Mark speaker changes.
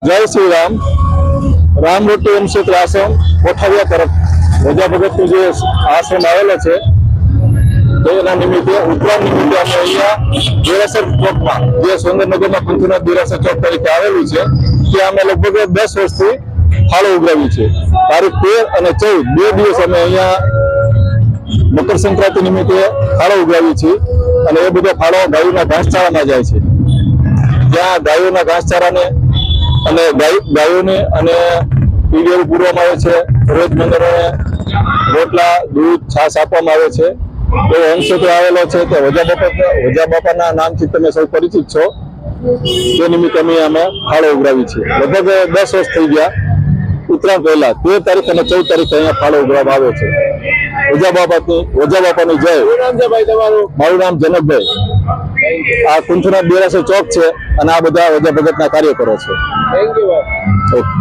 Speaker 1: જય શ્રી રામ. રામરોટી વંશિત આશ્રમ કોઠારિયા તરફ રજા ભગતનું જે આશ્રમ આવેલો છે તેના નિમિત્તે ઉત્તરાયણ નિમિત્તે અમે અહીંયા દેરાસર ચોકમાં જે સુરેન્દ્રનગરમાં પંચનાથ દેરાસર ચોક તરીકે આવેલું છે ત્યાં અમે લગભગ 10 વર્ષથી ફાળો ઉઘરાવી છે. તારીખ 13 અને 14 બે દિવસ અમે અહીંયા મકર સંક્રાંતિ નિમિત્તે ફાળો ઉઘરાવી છે અને એ બધો ફાળો ગાયોના ઘાસચારામાં જાય છે. જ્યાં ગાયોના ઘાસચારાને અને ગાયોને અને પીડિયું પૂરવામાં આવે છે. રોજ મંદિરોને રોટલા દૂધ છાશ આપવામાં આવે છે. એવો અંશોત્ર આવેલો છે તે વજા બાપાના નામથી તમે સૌ પરિચિત છો. તે નિમિત્તે અમે ફાળો ઉઘરાવી છે. લગભગ 10 વર્ષ થઈ ગયા. ઉત્તરાયણ પહેલા 13 તારીખ અને 14 તારીખે અહીંયા ફાળો ઉઘરાવવામાં આવે છે. વજા બાપાની જય. મારું નામ જનકભાઈ. આ કુંથનાથ દેરાસર ચોક છે અને આ બધા વજા ભગતના કાર્યકરો છે.
Speaker 2: Thank you.
Speaker 1: ઓકે.